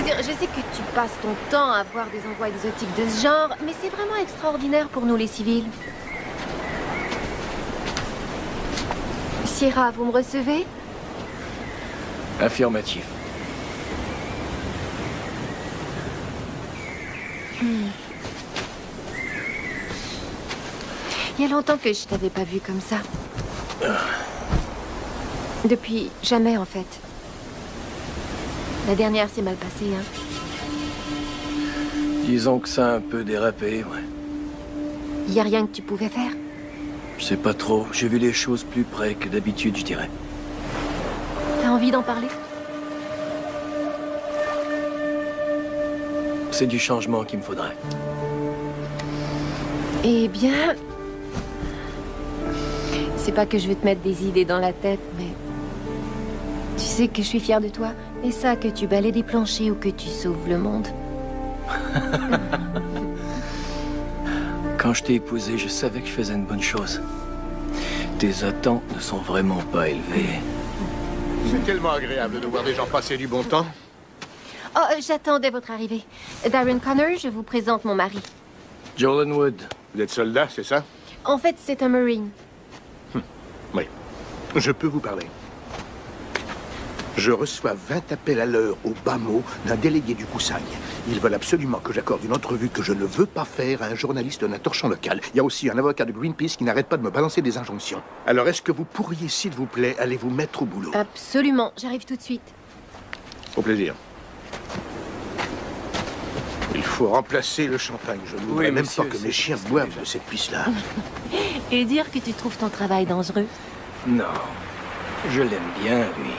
veux dire, je sais que tu passes ton temps à voir des endroits exotiques de ce genre, mais c'est vraiment extraordinaire pour nous les civils. Sierra, vous me recevez? Affirmatif. Il y a longtemps que je t'avais pas vu comme ça. Depuis jamais, en fait. La dernière s'est mal passée, hein. Disons que ça a un peu dérapé, ouais. Y a rien que tu pouvais faire? Je sais pas trop. J'ai vu les choses plus près que d'habitude, je dirais. T'as envie d'en parler? C'est du changement qu'il me faudrait. Eh bien... C'est pas que je veux te mettre des idées dans la tête, mais... Tu sais que je suis fière de toi. Et ça, que tu balaies des planchers ou que tu sauves le monde. Quand je t'ai épousé, je savais que je faisais une bonne chose. Tes attentes ne sont vraiment pas élevées. C'est tellement agréable de voir des gens passer du bon temps. Oh, j'attendais votre arrivée. Darren Connor, je vous présente mon mari. Jolan Wood. Vous êtes soldat, c'est ça? En fait, c'est un Marine. Oui. Je peux vous parler. Je reçois 20 appels à l'heure au bas mot d'un délégué du Koussaï. Ils veulent absolument que j'accorde une entrevue que je ne veux pas faire à un journaliste d'un torchon local. Il y a aussi un avocat de Greenpeace qui n'arrête pas de me balancer des injonctions. Alors, est-ce que vous pourriez, s'il vous plaît, aller vous mettre au boulot? Absolument, j'arrive tout de suite. Au plaisir. Il faut remplacer le champagne. Je ne voudrais même pas que mes chiens boivent de cette pisse-là. Et dire que tu trouves ton travail dangereux? Non. Je l'aime bien, lui.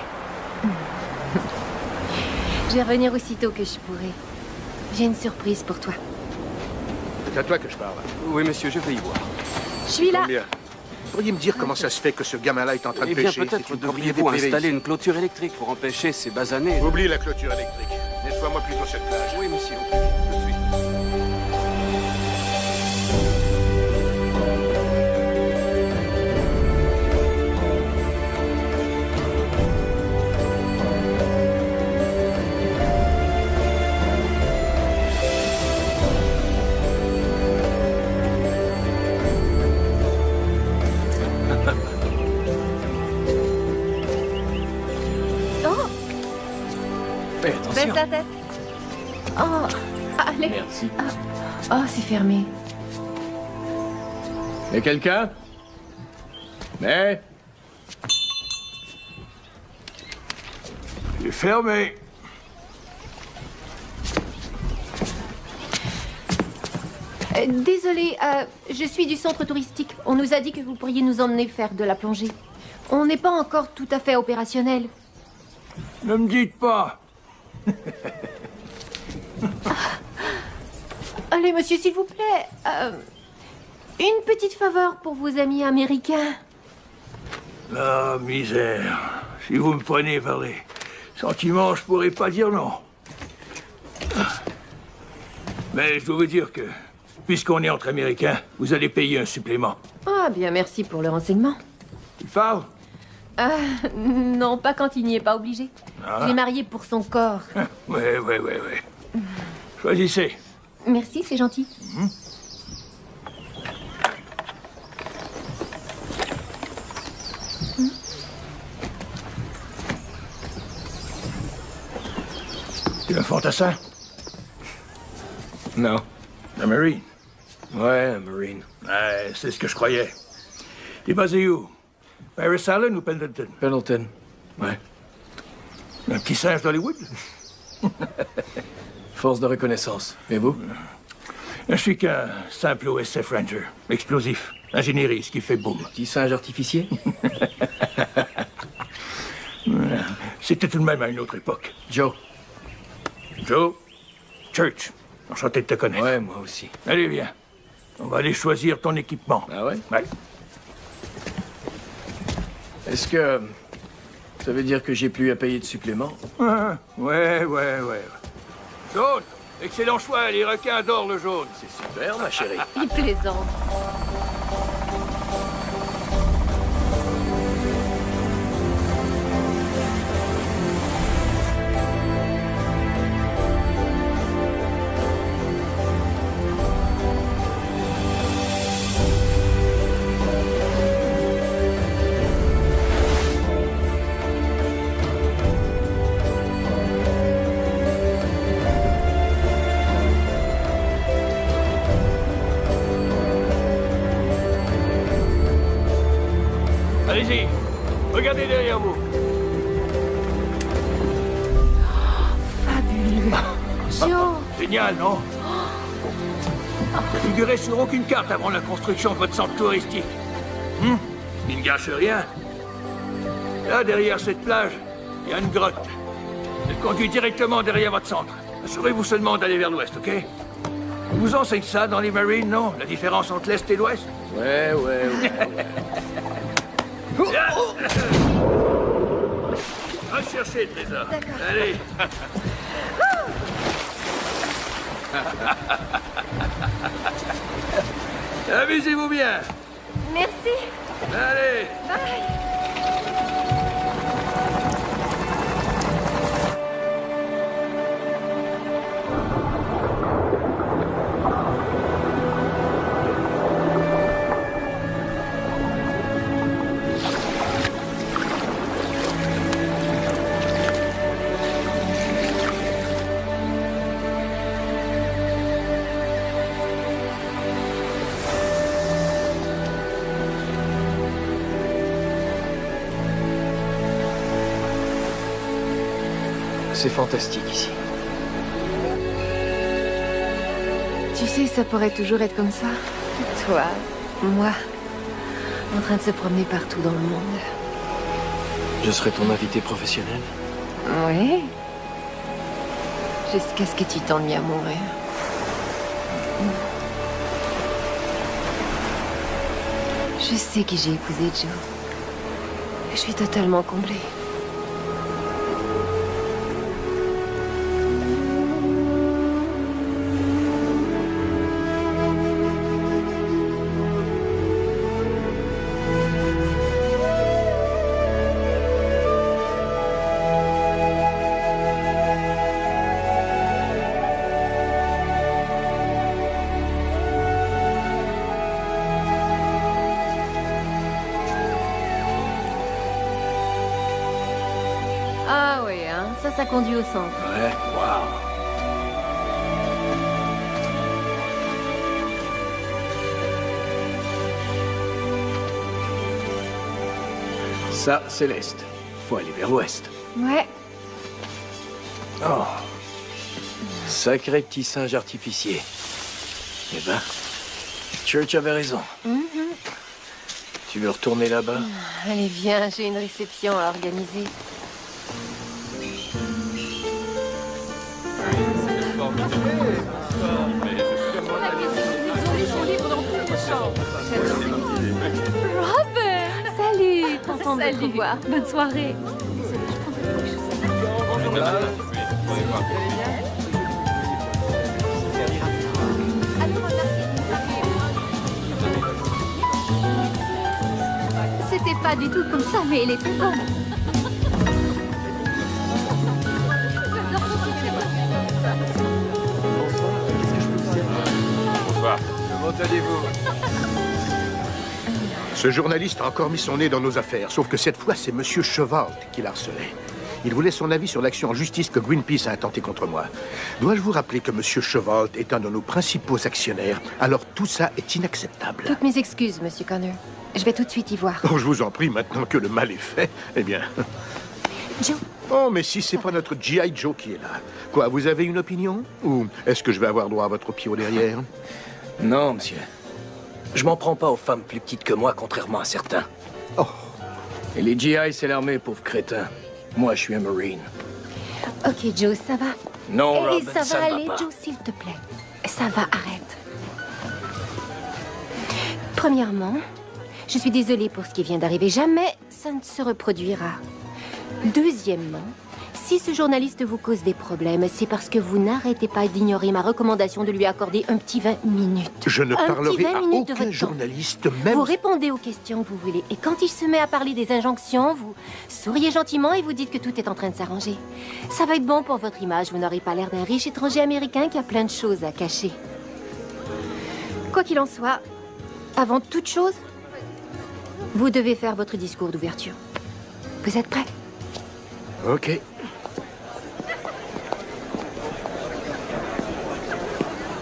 Je vais revenir aussitôt que je pourrai. J'ai une surprise pour toi. C'est à toi que je parle. Oui, monsieur, je vais y voir. Je suis là. Combien? Vous pourriez me dire comment ça se fait que ce gamin-là est en train de Eh bien, pêcher? peut-être C'est une devriez-vous propriété privée installer ici. une clôture électrique pour empêcher ces basanés. Oublie la clôture électrique. Nettoie-moi plutôt cette plage. Oui, monsieur, au plus vite, tout de suite. Oh, Fais baisse attention. la tête. Oh, allez. Merci. Oh, c'est fermé. Et quelqu'un? Mais... C'est fermé. Désolée, je suis du centre touristique. On nous a dit que vous pourriez nous emmener faire de la plongée. On n'est pas encore tout à fait opérationnel. Ne me dites pas. Allez, monsieur, s'il vous plaît. Une petite faveur pour vos amis américains. Ah, misère. Si vous me prenez vers les sentiments, je pourrais pas dire non. Mais je dois vous dire que, puisqu'on est entre Américains, vous allez payer un supplément. Ah, bien, merci pour le renseignement. Tu parles? Non, pas quand il n'y est pas obligé. Je l'ai marié pour son corps. Ouais. Choisissez. Merci, c'est gentil. Tu es un fantassin? Non. Un Marine? Ouais, un Marine. Ouais, c'est ce que je croyais. T'es basé où? Paris Allen ou Pendleton? Pendleton. Ouais. Un petit singe d'Hollywood? Force de reconnaissance. Et vous? Je suis qu'un simple OSF Ranger. Explosif. Ingénierie, ce qui fait boum. Petit singe artificier? C'était tout de même à une autre époque. Joe. Joe? Church. Enchanté de te connaître. Ouais, moi aussi. Allez, viens. On va aller choisir ton équipement. Ah ouais? Ouais. Est-ce que... ça veut dire que j'ai plus à payer de supplément? Ouais. Jaune! Excellent choix, les requins adorent le jaune. C'est super, ma chérie. Il plaisante. Génial, non? Ça figurait sur aucune carte avant la construction de votre centre touristique. Il ne gâche rien. Là, derrière cette plage, il y a une grotte. Elle conduit directement derrière votre centre. Assurez-vous seulement d'aller vers l'ouest, ok? On vous enseigne ça dans les Marines, non? La différence entre l'est et l'ouest? Ouais. Va chercher le trésor. Allez. Amusez-vous bien. Merci. Allez. C'est fantastique ici. Tu sais, ça pourrait toujours être comme ça. Toi, moi, en train de se promener partout dans le monde. Je serai ton invité professionnel. Oui. Jusqu'à ce que tu t'ennuies à mourir. Je sais qui j'ai épousé, Joe. Je suis totalement comblée. Ah oui, hein, ça conduit au centre. Ouais, waouh. Ça, c'est l'Est. Faut aller vers l'Ouest. Ouais. Oh. Sacré petit singe artificier. Eh ben, Church avait raison. Tu veux retourner là-bas? Allez, viens, j'ai une réception à organiser. Robert! Salut! Content de te revoir. Bonne soirée. C'était pas du tout comme ça, mais elle était bonne. Bonsoir. Comment allez-vous? Ce journaliste a encore mis son nez dans nos affaires, sauf que cette fois, c'est Monsieur Chevalt qui l'a harcelé. Il voulait son avis sur l'action en justice que Greenpeace a intentée contre moi. Dois-je vous rappeler que Monsieur Chevalt est un de nos principaux actionnaires? Alors tout ça est inacceptable. Toutes mes excuses, Monsieur Connor. Je vais tout de suite y voir. Oh, je vous en prie, maintenant que le mal est fait, eh bien... Joe, Oh, mais si c'est pas notre G.I. Joe qui est là. Quoi, vous avez une opinion? Ou est-ce que je vais avoir droit à votre pied au derrière? Non, monsieur. Je m'en prends pas aux femmes plus petites que moi, contrairement à certains. Oh. Et les GI, c'est l'armée, pauvre crétin. Moi, je suis un Marine. ok, Joe, ça va. Non, Et Robin, ça va ne aller, pas. Joe, s'il te plaît. Ça va, arrête. Premièrement, je suis désolée pour ce qui vient d'arriver. Jamais ça ne se reproduira. Deuxièmement, si ce journaliste vous cause des problèmes, c'est parce que vous n'arrêtez pas d'ignorer ma recommandation de lui accorder un petit 20 minutes. Je ne Un parlerai petit 20 à minutes de aucun votre temps. journaliste, même... Vous répondez aux questions que vous voulez. Et quand il se met à parler des injonctions, vous souriez gentiment et vous dites que tout est en train de s'arranger. Ça va être bon pour votre image. Vous n'aurez pas l'air d'un riche étranger américain qui a plein de choses à cacher. Quoi qu'il en soit, avant toute chose, vous devez faire votre discours d'ouverture. Vous êtes prêts? Ok.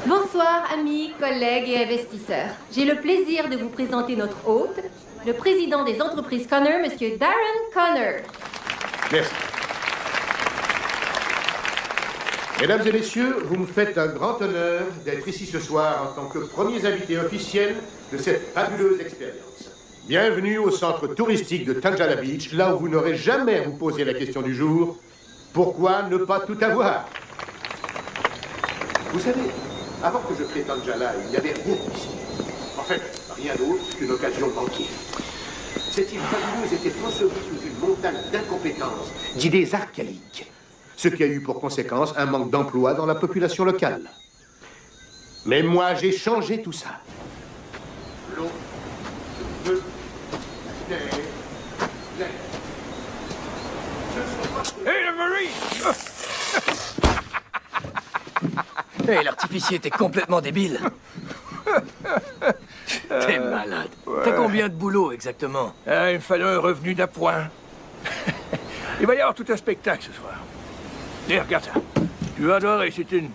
Bonsoir, amis, collègues et investisseurs. J'ai le plaisir de vous présenter notre hôte, le président des entreprises Connor, Monsieur Darren Connor. Merci. Mesdames et messieurs, vous me faites un grand honneur d'être ici ce soir en tant que premiers invités officiels de cette fabuleuse expérience. Bienvenue au centre touristique de Tanjala Beach, là où vous n'aurez jamais à vous poser la question du jour, pourquoi ne pas tout avoir? Vous savez, avant que je crée Tanjala, il n'y avait rien ici. En fait, rien d'autre qu'une occasion banquière. Cette île fabuleuse était ensevelie sous une montagne d'incompétence, d'idées archaïques. Ce qui a eu pour conséquence un manque d'emploi dans la population locale. Mais moi, j'ai changé tout ça. L'eau, le feu, la terre, l'air. Hé, le Marie! Hé, l'artificier était complètement débile. T'es malade. T'as combien de boulot exactement? Il me fallait un revenu d'appoint. Il va y avoir tout un spectacle ce soir. Et regarde ça. Tu vas adorer, c'est une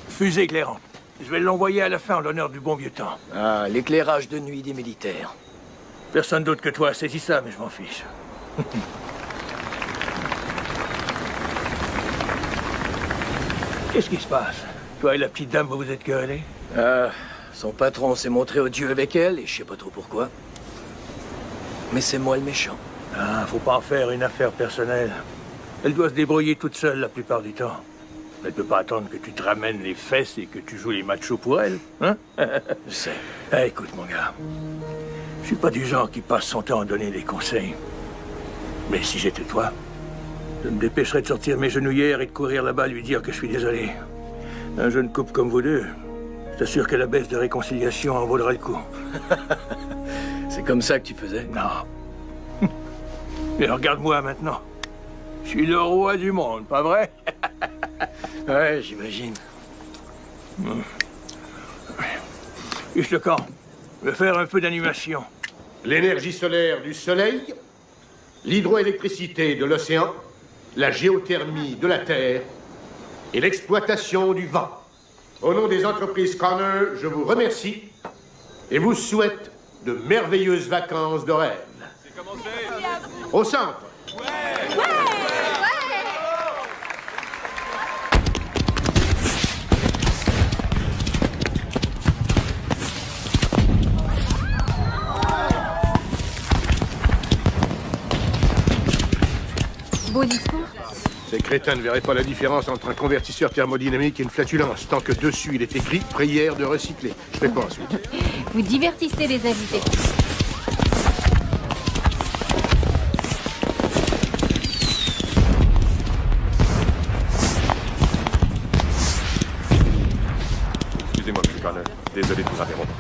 fusée éclairante. Je vais l'envoyer à la fin en l'honneur du bon vieux temps. Ah, l'éclairage de nuit des militaires. Personne d'autre que toi saisit ça, mais je m'en fiche. Qu'est-ce qui se passe? Toi et la petite dame, vous vous êtes querellés? Son patron s'est montré odieux avec elle, et je sais pas trop pourquoi. Mais c'est moi le méchant. Ah, faut pas en faire une affaire personnelle. Elle doit se débrouiller toute seule la plupart du temps. Elle peut pas attendre que tu te ramènes les fesses et que tu joues les machos pour elle, hein? Je sais. Écoute, mon gars, je suis pas du genre qui passe son temps à donner des conseils. Mais si j'étais toi, je me dépêcherais de sortir mes genouillères et de courir là-bas lui dire que je suis désolé. Un jeune couple comme vous deux, je t'assure que la baisse de réconciliation en vaudra le coup. C'est comme ça que tu faisais? Non. Mais regarde-moi maintenant. Je suis le roi du monde, pas vrai? Ouais, j'imagine. Juste le camp. Je vais faire un peu d'animation. L'énergie solaire du soleil, l'hydroélectricité de l'océan, la géothermie de la terre et l'exploitation du vent. Au nom des entreprises Connor, je vous remercie et vous souhaite de merveilleuses vacances de rêve. C'est commencé. Au centre. Beau discours. Ces crétins ne verraient pas la différence entre un convertisseur thermodynamique et une flatulence, tant que dessus il est écrit « Prière de recycler ». Je fais quoi ensuite? Vous divertissez les invités. Excusez-moi, M. Connor. Désolé de vous interrompre.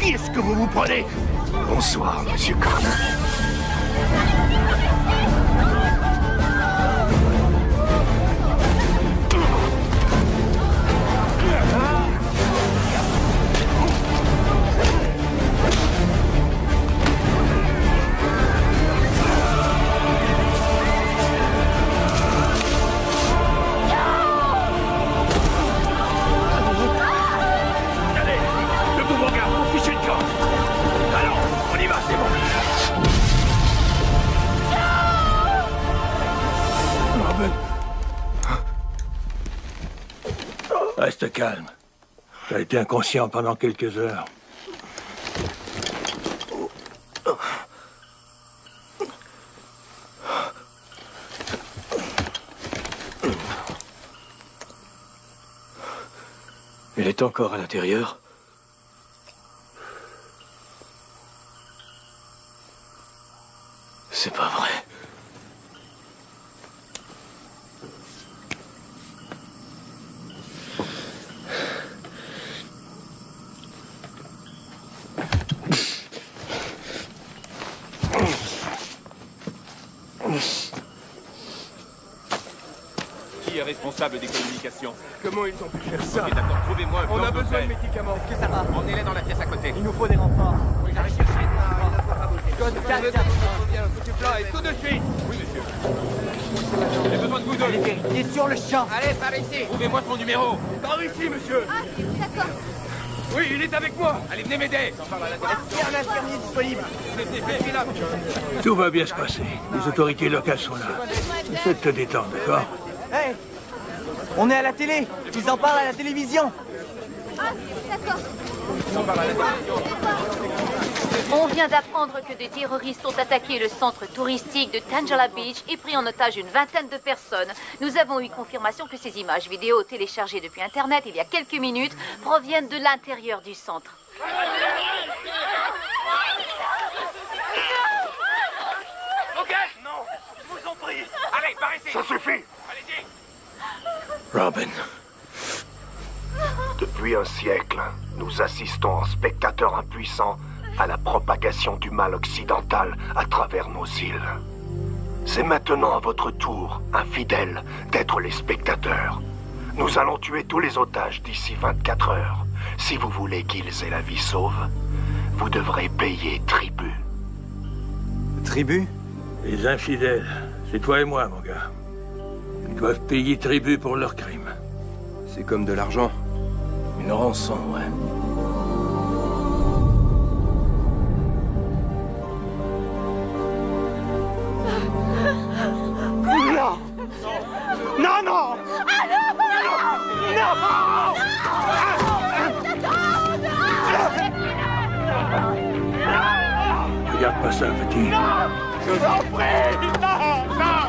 Qui est-ce que vous vous prenez? Bonsoir, monsieur Connor. Reste calme. Tu as été inconscient pendant quelques heures. Il est encore à l'intérieur? C'est pas vrai. Qui est responsable des communications? Comment ils ont pu faire ça? Ok, d'accord, trouvez-moi un On plan a besoin de d'hôtel. médicaments. Est-ce que ça va? Emmenez-les dans la pièce à côté. Il nous faut des renforts. Oui, j'arrive chercher. Code 4, Foutu plan et tout de suite. Oui, monsieur. J'ai besoin de vous deux. allez vérifier sur le champ. Allez, par ici. Trouvez-moi son numéro. Par ici, monsieur. Ah, d'accord. Oui, il est avec moi. Allez, venez m'aider. Est-ce qu'il y a un infirmier disponible? C'est là, monsieur. Tout va bien se passer. Les autorités locales sont là. Essaie de te détendre, d'accord? Hey, on est à la télé. Ils en parlent à la télévision. Ah, d'accord. On vient d'apprendre que des terroristes ont attaqué le centre touristique de Tangela Beach et pris en otage une vingtaine de personnes. Nous avons eu confirmation que ces images vidéo téléchargées depuis Internet il y a quelques minutes proviennent de l'intérieur du centre. Ok. Non, je vous en prie. Allez, par ici. Ça suffit. Allez-y. Robin. Depuis un siècle, nous assistons en spectateurs impuissants à la propagation du mal occidental à travers nos îles. C'est maintenant à votre tour, infidèles, d'être les spectateurs. Nous allons tuer tous les otages d'ici 24 heures. Si vous voulez qu'ils aient la vie sauve, vous devrez payer tribut. Tribu? Les infidèles, c'est toi et moi, mon gars. Ils doivent payer tribut pour leurs crimes. C'est comme de l'argent. Une rançon, ouais. Non! Non, non! Regarde pas ça, petit. Je vous en prie! Non! Non!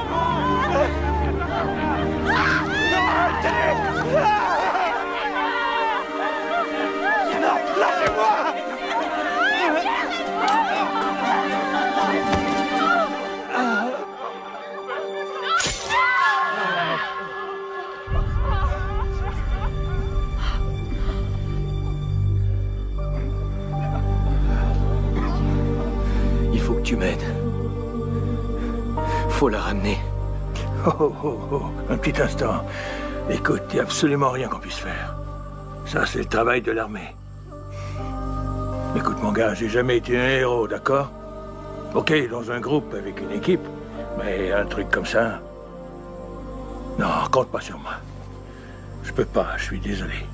Non, lâchez-moi! Il faut que tu m'aides. Faut la ramener. Oh, oh, oh, un petit instant. Écoute, il n'y a absolument rien qu'on puisse faire. Ça, c'est le travail de l'armée. Écoute, mon gars, j'ai jamais été un héros, d'accord? Ok, dans un groupe avec une équipe, mais un truc comme ça... Non, compte pas sur moi. Je peux pas, je suis désolé.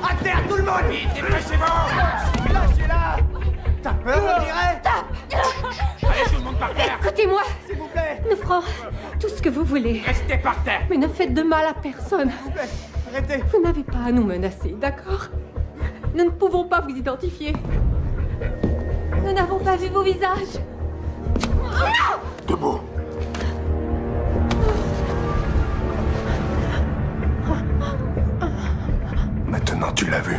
À terre, tout le monde! Vite, dépêchez-vous! Lâchez-la! T'as peur, on dirait? Allez, tout le monde par terre. Écoutez-moi, S'il vous plaît! nous ferons tout ce que vous voulez. Restez par terre. Mais ne faites de mal à personne. S'il vous plaît, arrêtez! Vous n'avez pas à nous menacer, d'accord? Nous ne pouvons pas vous identifier. Nous n'avons pas vu vos visages. Debout. Maintenant, tu l'as vu.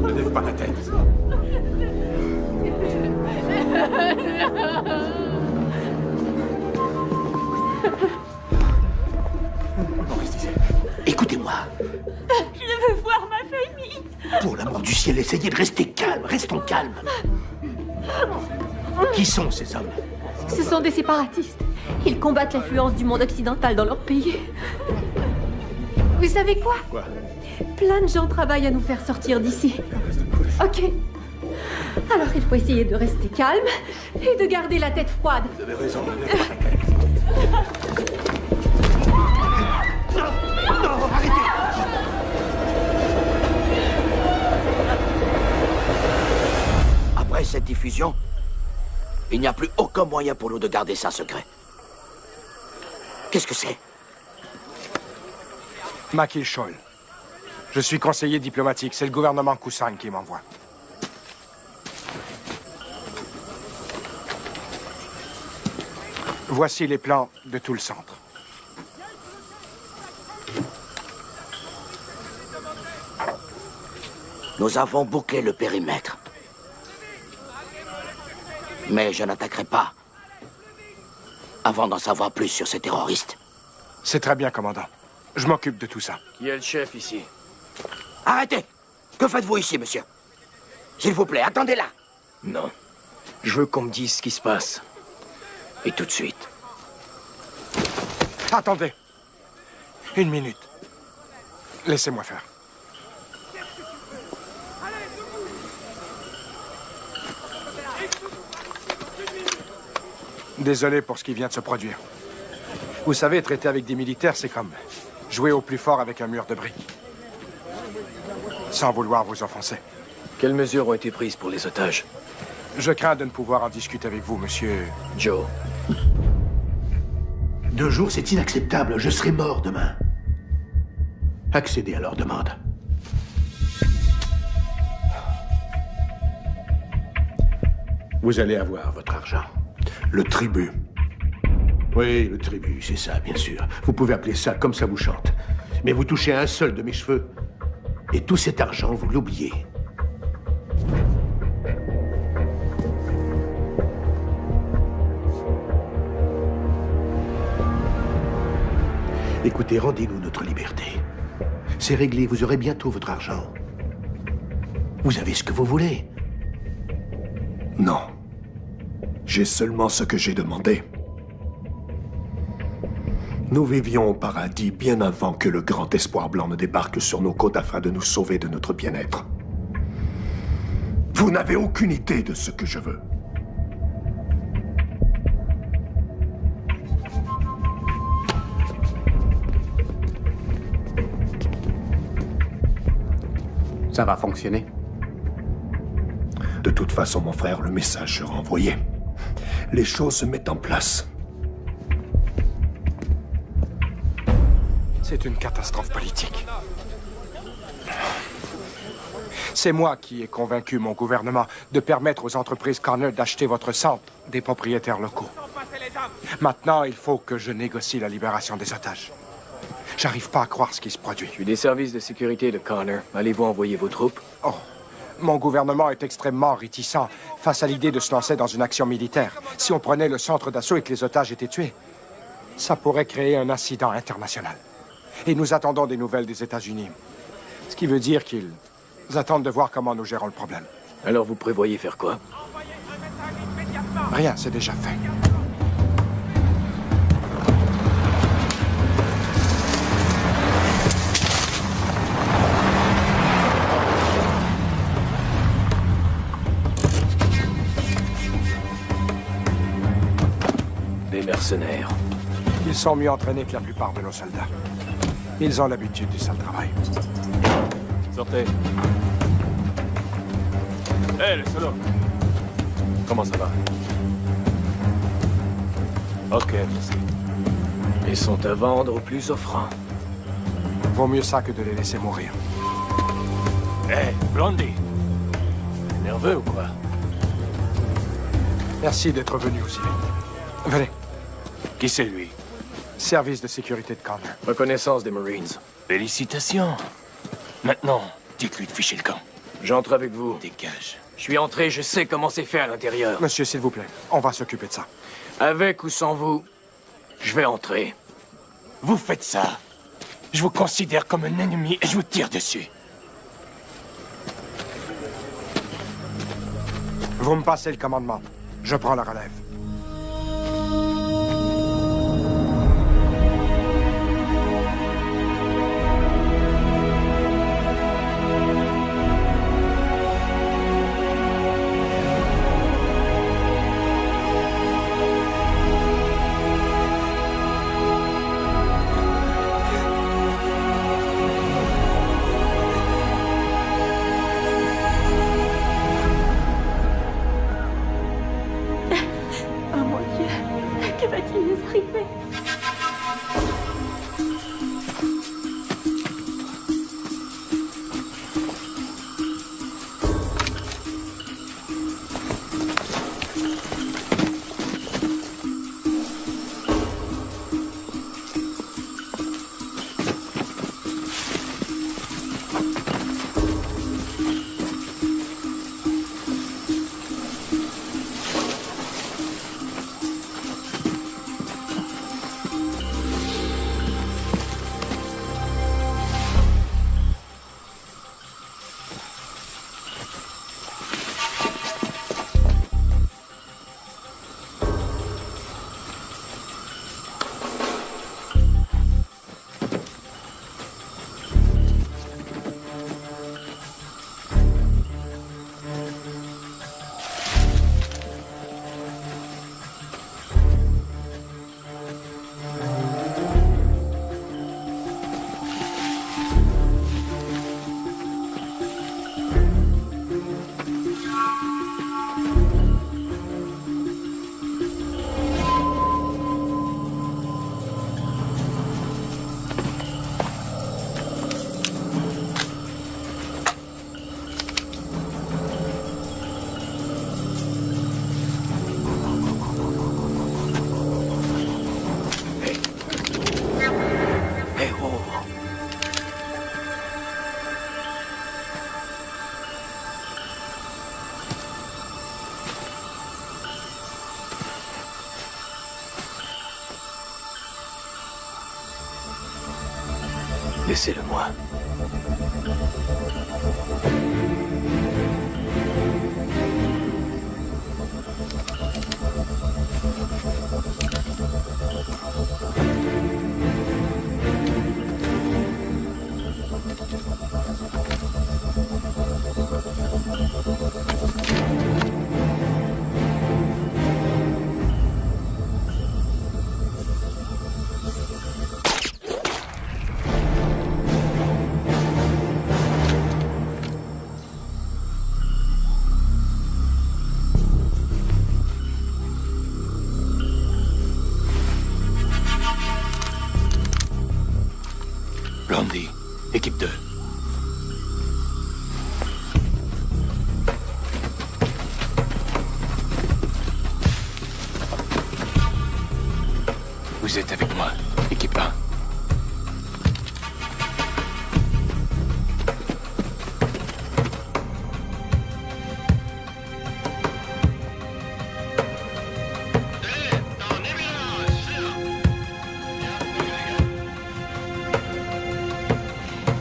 Ne lève pas la tête. On reste ici. Écoutez-moi. Je veux voir ma famille. Pour l'amour du ciel, essayez de rester calme. Restons calmes. Qui sont ces hommes? Ce sont des séparatistes. Ils combattent l'influence du monde occidental dans leur pays. Vous savez quoi? Quoi? Plein de gens travaillent à nous faire sortir d'ici. Ok. Alors il faut essayer de rester calme et de garder la tête froide. Vous avez raison, ne lève pas la tête. Non, arrêtez! Après cette diffusion, il n'y a plus aucun moyen pour nous de garder ça secret. Qu'est-ce que c'est? Makil Scholl. Je suis conseiller diplomatique. C'est le gouvernement Kusang qui m'envoie. Voici les plans de tout le centre. Nous avons bouclé le périmètre. Mais je n'attaquerai pas avant d'en savoir plus sur ces terroristes. C'est très bien, commandant. Je m'occupe de tout ça. Qui est le chef ici? Arrêtez! Que faites-vous ici, monsieur? S'il vous plaît, attendez là! Non. Je veux qu'on me dise ce qui se passe. Et tout de suite. Attendez. Une minute. Laissez-moi faire. Désolé pour ce qui vient de se produire. Vous savez, traiter avec des militaires, c'est comme jouer au plus fort avec un mur de briques. Sans vouloir vous offenser. Quelles mesures ont été prises pour les otages? Je crains de ne pouvoir en discuter avec vous, monsieur... Joe. 2 jours, c'est inacceptable. Je serai mort demain. Accédez à leur demande. Vous allez avoir votre argent. Le tribut. Oui, le tribut, c'est ça, bien sûr. Vous pouvez appeler ça comme ça vous chante. Mais vous touchez un seul de mes cheveux, et tout cet argent, vous l'oubliez. Écoutez, rendez-nous notre liberté. C'est réglé, vous aurez bientôt votre argent. Vous avez ce que vous voulez. Non. J'ai seulement ce que j'ai demandé. Nous vivions au paradis bien avant que le grand espoir blanc ne débarque sur nos côtes afin de nous sauver de notre bien-être. Vous n'avez aucune idée de ce que je veux. Ça va fonctionner. De toute façon, mon frère, le message sera envoyé. Les choses se mettent en place. C'est une catastrophe politique. C'est moi qui ai convaincu mon gouvernement de permettre aux entreprises Connor d'acheter votre centre des propriétaires locaux. Maintenant, il faut que je négocie la libération des otages. J'arrive pas à croire ce qui se produit. Je suis des services de sécurité de Connor. Allez-vous envoyer vos troupes? Oh, mon gouvernement est extrêmement réticent face à l'idée de se lancer dans une action militaire. Si on prenait le centre d'assaut et que les otages étaient tués, ça pourrait créer un incident international. Et nous attendons des nouvelles des États-Unis. Ce qui veut dire qu'ils attendent de voir comment nous gérons le problème. Alors vous prévoyez faire quoi? Rien, c'est déjà fait. Des mercenaires. Ils sont mieux entraînés que la plupart de nos soldats. Ils ont l'habitude du sale travail. Sortez. Hé, Hé, le solo. Comment ça va? Ok, merci. Ils sont à vendre au plus offrant. Vaut mieux ça que de les laisser mourir. Hé, Blondie. T'es nerveux ou quoi? Merci d'être venu aussi vite. Venez. Qui c'est, lui? Service de sécurité de Connor. Reconnaissance des Marines. Félicitations. Maintenant, dites-lui de ficher le camp. J'entre avec vous. Dégage. Je suis entré, je sais comment c'est fait à l'intérieur. Monsieur, s'il vous plaît, on va s'occuper de ça. Avec ou sans vous, je vais entrer. Vous faites ça. Je vous considère comme un ennemi et je vous tire dessus. Vous me passez le commandement. Je prends la relève. Laissez-le-moi. Blondie, équipe 2. Vous êtes avec moi, équipe 1.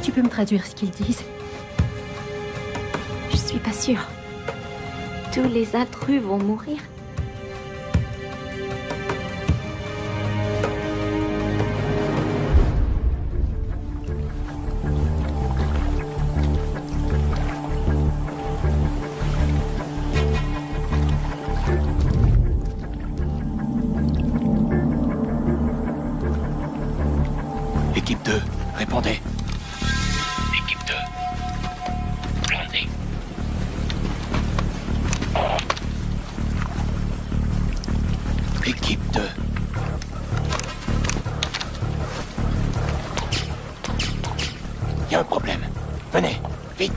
Tu peux me traduire ce qu'ils disent? Je suis pas sûre. Tous les intrus vont mourir. Équipe 2, répondez. Équipe 2. Blondie. Vite!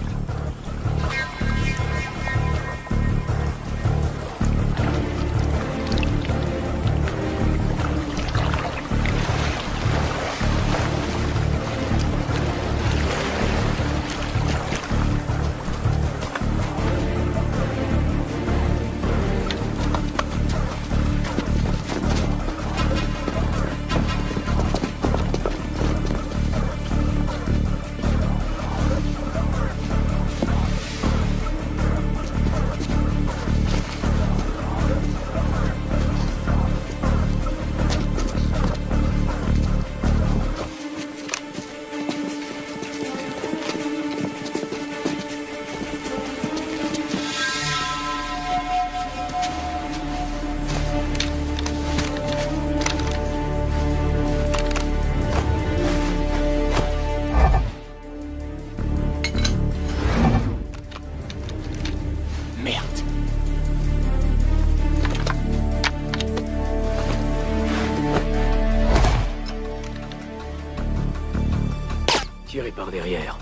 Tirez par derrière.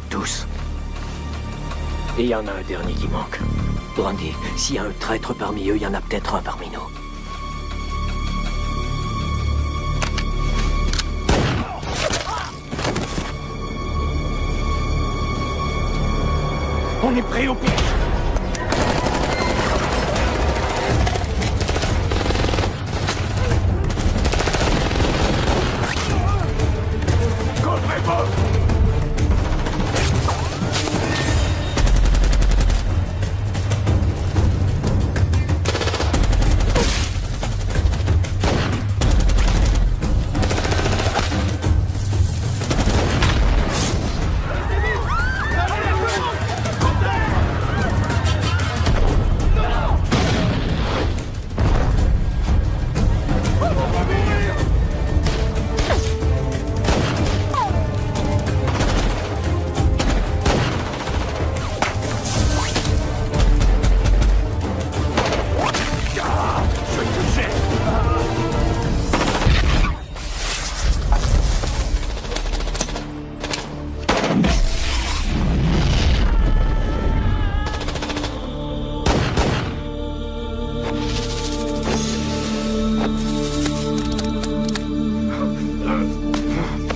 Tous. Et il y en a un dernier qui manque. Brandy, s'il y a un traître parmi eux, il y en a peut-être un parmi nous. On est prêt au piège.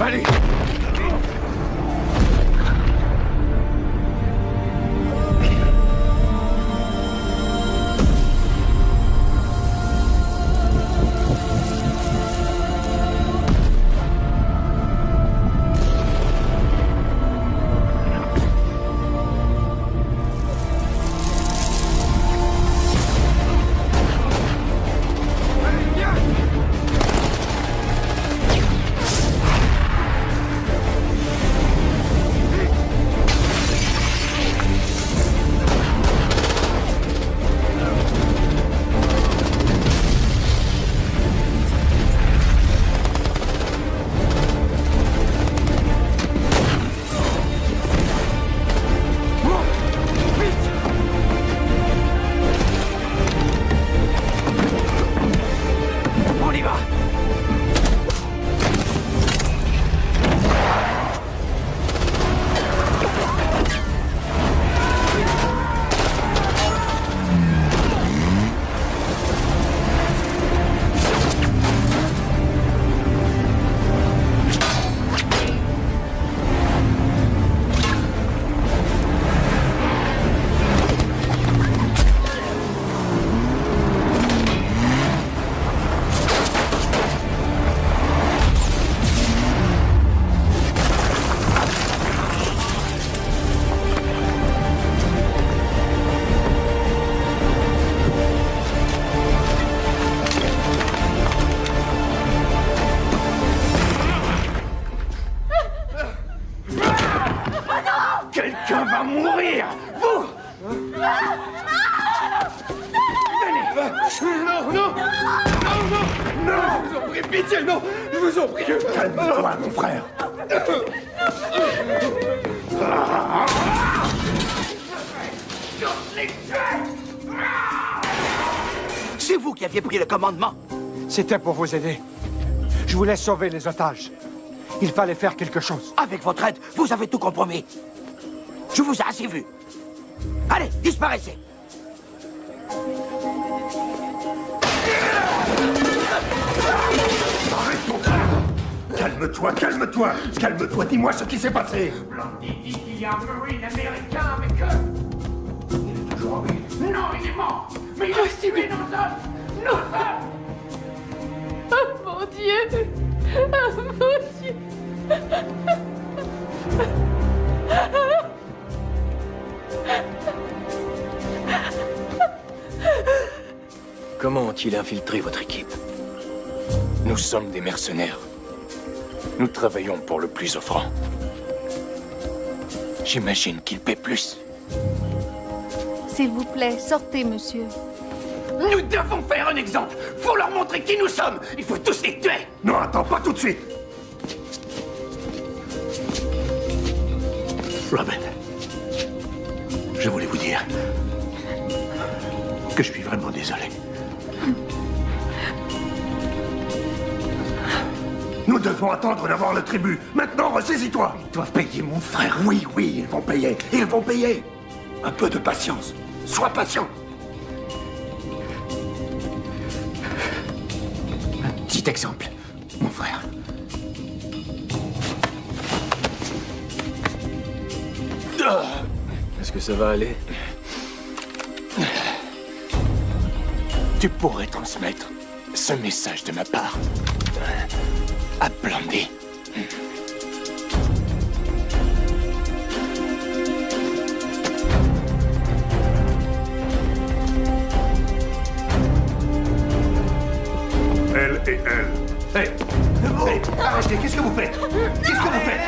Allez! Quelqu'un va mourir! Vous! Venez! Non, non! Non, non! Non! Je vous en prie, pitié, non! Je vous en prie! Calme-toi, mon frère! C'est vous qui aviez pris le commandement! C'était pour vous aider. Je voulais sauver les otages. Il fallait faire quelque chose. Avec votre aide, vous avez tout compromis. Je vous ai assez vu. Allez, disparaissez. Arrête ton frère. Calme-toi, calme-toi. Calme-toi, dis-moi ce qui s'est passé. Blondie dit qu'il y a un Marine américain avec eux. Il est toujours en vie. Non, il est mort. Mais il a tué nos hommes. Nos hommes. Oh mon Dieu. Oh mon Dieu. Comment ont-ils infiltré votre équipe? Nous sommes des mercenaires. Nous travaillons pour le plus offrant. J'imagine qu'ils paient plus. S'il vous plaît, sortez, monsieur. Nous devons faire un exemple. Faut leur montrer qui nous sommes. Il faut tous les tuer. Non, attends, pas tout de suite. Robin, je voulais vous dire que je suis vraiment désolé. Nous devons attendre d'avoir le tribut. Maintenant, ressaisis-toi. Ils doivent payer mon frère. Oui, oui, ils vont payer. Ils vont payer. Un peu de patience. Sois patient. Un petit exemple, mon frère. Est-ce que ça va aller? Tu pourrais transmettre ce message de ma part à Blondie. Elle et elle. Hey, arrêtez, qu'est-ce que vous faites? Qu'est-ce que vous faites?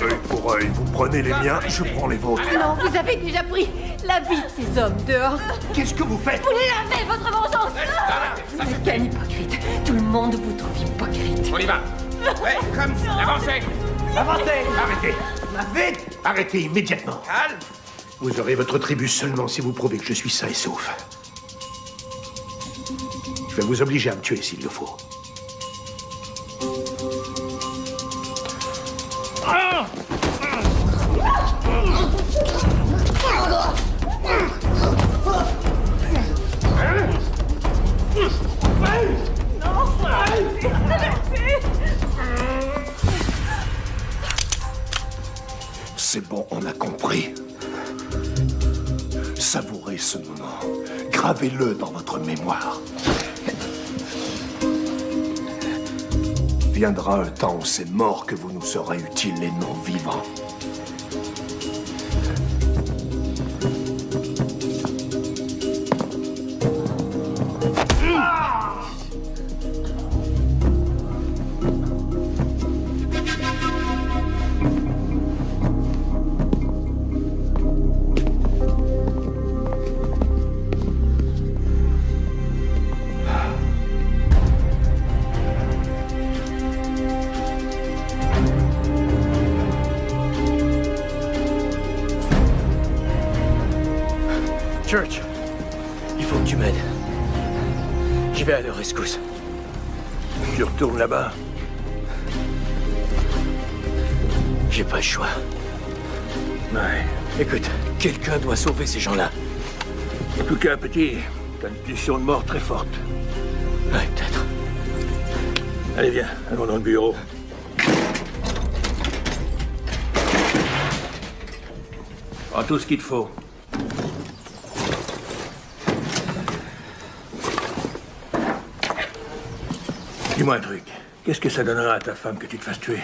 Œil pour œil, vous prenez les miens, je prends les vôtres. Non, vous avez déjà pris la vie de ces hommes dehors. Qu'est-ce que vous faites? Vous l'avez, votre vengeance. Vous n'êtes qu'un hypocrite. Tout le monde vous trouve hypocrite. On y va. Ouais, comme ça. Avancez. Avancez. Arrêtez. Vite. Arrêtez immédiatement. Calme. Vous aurez votre tribu seulement si vous prouvez que je suis sain et sauf. Je vais vous obliger à me tuer s'il le faut. C'est bon, on a compris. Savourez ce moment. Gravez-le dans votre mémoire. Viendra un temps où c'est mort que vous nous serez utiles et non vivants. Church, il faut que tu m'aides. Je vais à leur rescousse. Tu retournes là-bas? J'ai pas le choix. Ouais. Écoute, quelqu'un doit sauver ces gens-là. En tout cas, petit, t'as une pulsion de mort très forte. Ouais, peut-être. Allez, viens, allons dans le bureau. Prends tout ce qu'il te faut. Dis-moi un truc. Qu'est-ce que ça donnera à ta femme que tu te fasses tuer?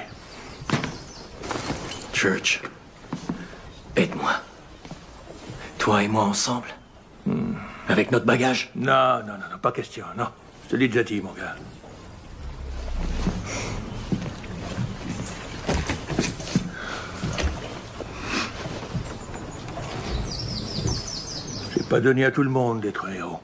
Church, aide-moi. Toi et moi ensemble? Avec notre bagage? Non, non, non, non, pas question, non. Je te l'ai déjà dit, mon gars. C'est pas donné à tout le monde d'être un héros.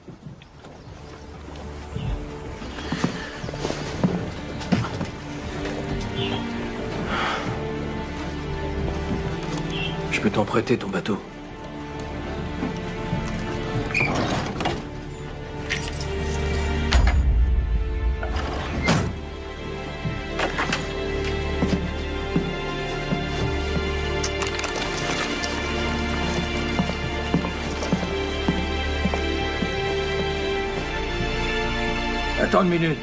Je peux t'en prêter ton bateau. Tant de minutes.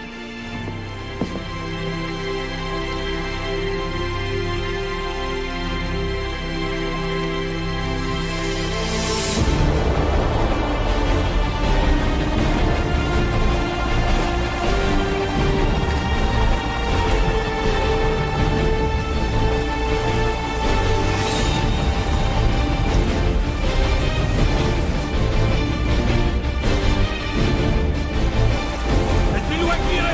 Elle s'éloigne,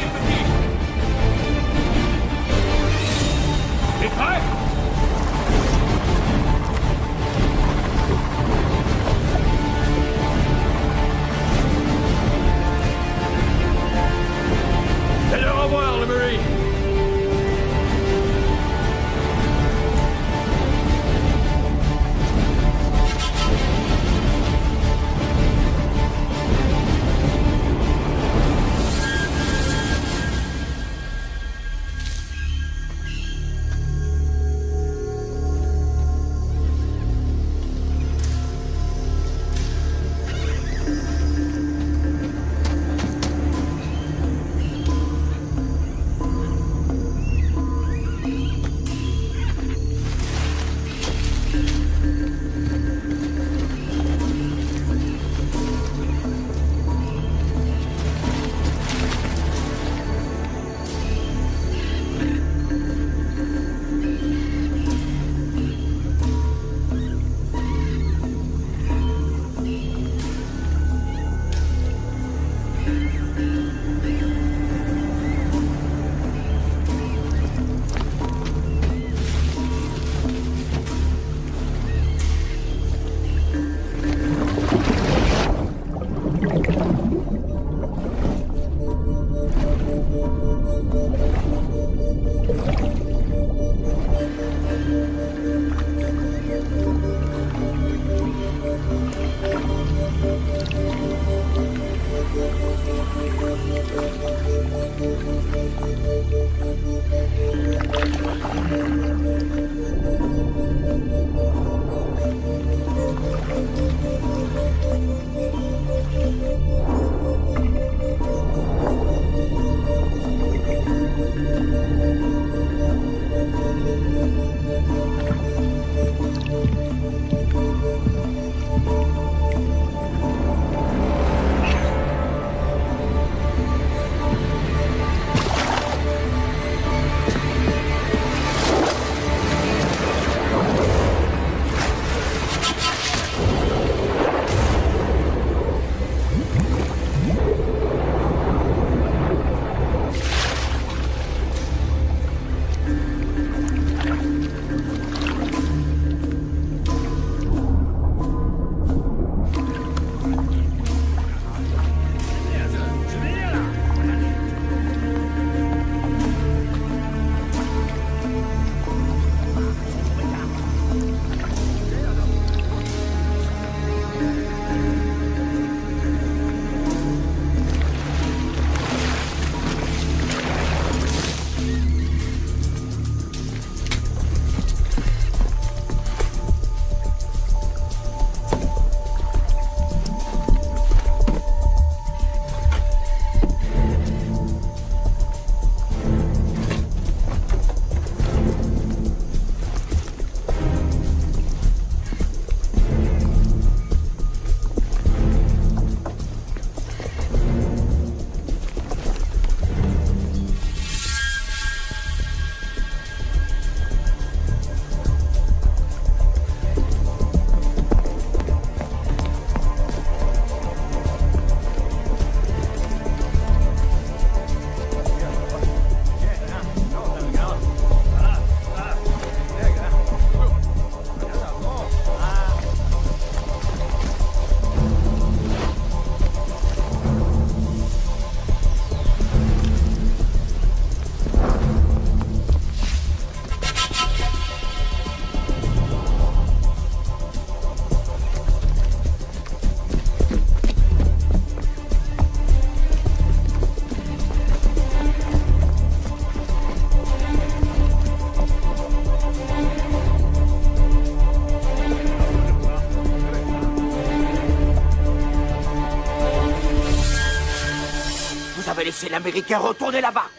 laissé l'Américain retourner là-bas.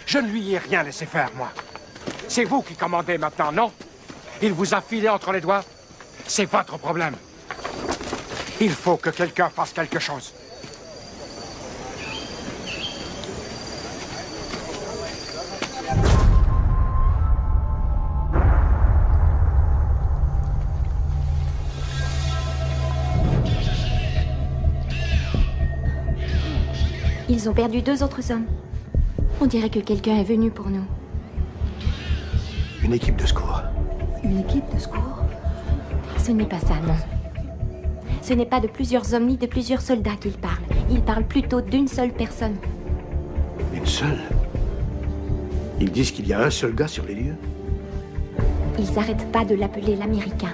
Je ne lui ai rien laissé faire, moi. C'est vous qui commandez maintenant, non? Il vous a filé entre les doigts? C'est votre problème. Il faut que quelqu'un fasse quelque chose. Ils ont perdu 2 autres hommes. On dirait que quelqu'un est venu pour nous. Une équipe de secours. Une équipe de secours? Ce n'est pas ça, non. Ce n'est pas de plusieurs hommes ni de plusieurs soldats qu'ils parlent. Ils parlent plutôt d'une seule personne. Une seule? Ils disent qu'il y a un seul gars sur les lieux? Ils n'arrêtent pas de l'appeler l'Américain.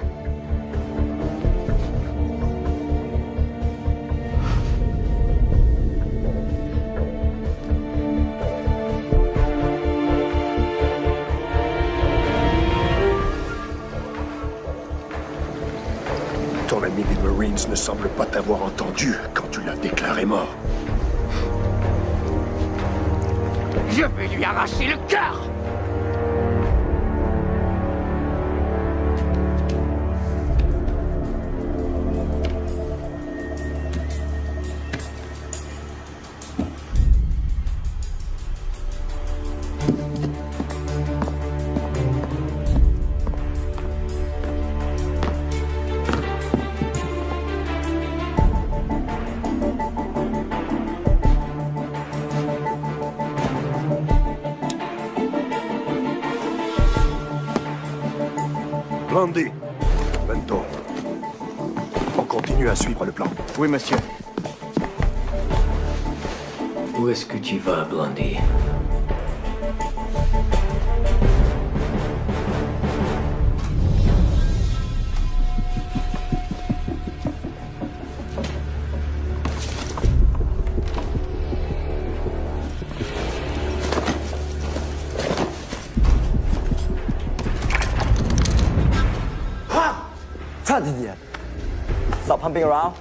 Ton ami des Marines ne semble pas t'avoir entendu quand tu l'as déclaré mort. Je vais lui arracher le cœur! Blondie, Bento. On continue à suivre le plan. Oui, monsieur. Où est-ce que tu vas, Blondie? Stop pumping around.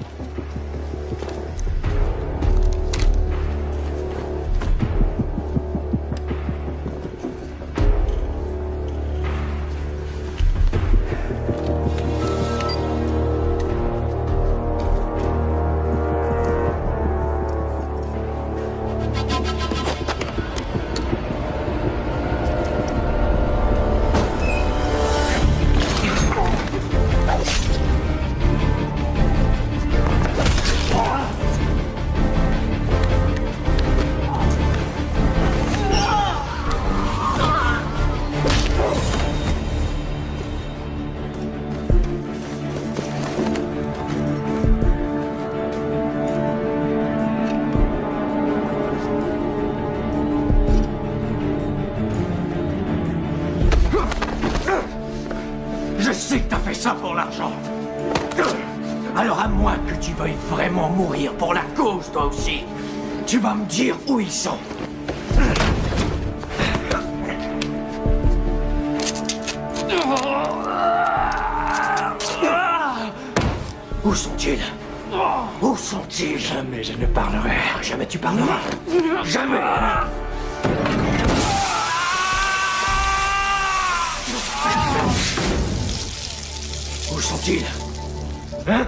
Je sais que t'as fait ça pour l'argent. Alors à moins que tu veuilles vraiment mourir pour la cause, toi aussi, tu vas me dire où ils sont. Où sont-ils? Où sont-ils? Jamais je ne parlerai. Jamais tu parleras. Jamais. Où sont-ils? Hein?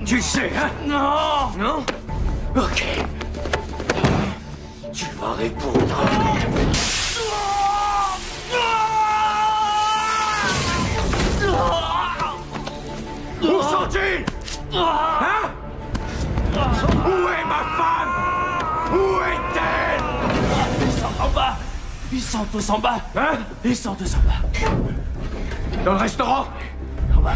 Tu sais, hein? Non! Non? Ok. Tu vas répondre. Où sont-ils? Hein? Où est ma femme? Où est-elle? Ils sont en bas. Ils sont tous en bas. Hein? Ils sont tous en bas. Dans le restaurant? En bas.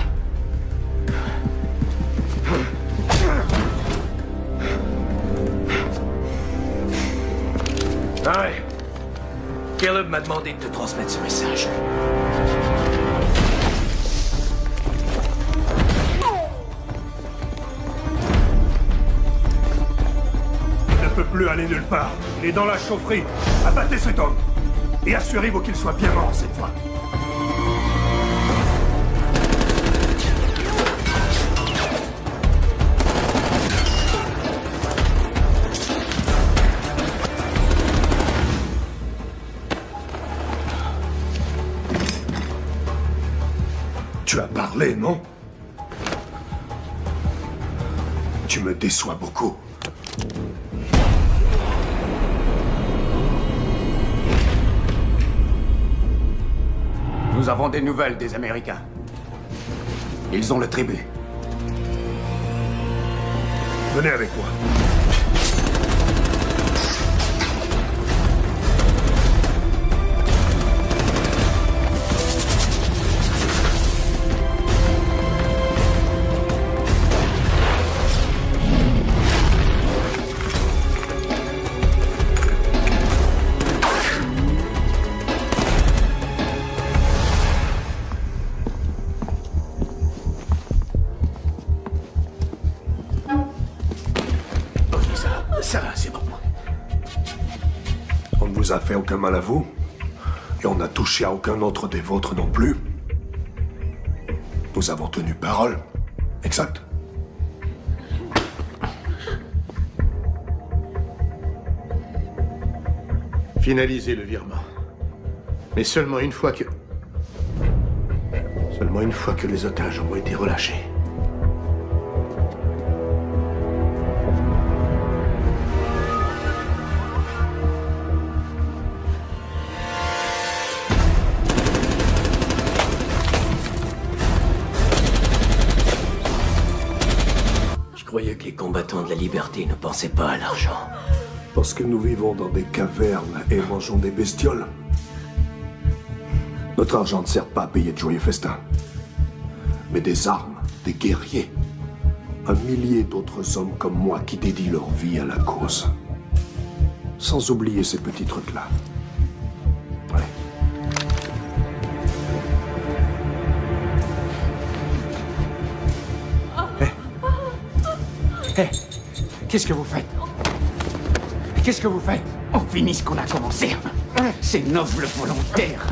Ah ouais. Caleb m'a demandé de te transmettre ce message. Il ne peut plus aller nulle part. Il est dans la chaufferie. Abattez cet homme. Et assurez-vous qu'il soit bien mort cette fois. trompé, non? Tu me déçois beaucoup. Nous avons des nouvelles des Américains. Ils ont le tribut. Venez avec moi. On a fait aucun mal à vous, et on n'a touché à aucun autre des vôtres non plus. Nous avons tenu parole. Exact. Finalisez le virement. Mais seulement une fois que les otages ont été relâchés. Je croyais que les combattants de la liberté ne pensaient pas à l'argent. Parce que nous vivons dans des cavernes et mangeons des bestioles. Notre argent ne sert pas à payer de joyeux festins. Mais des armes, des guerriers. Un millier d'autres hommes comme moi qui dédient leur vie à la cause. Sans oublier ces petits trucs-là. Ouais. Hé, qu'est-ce que vous faites? Qu'est-ce que vous faites? On finit ce qu'on a commencé. Ces nobles volontaires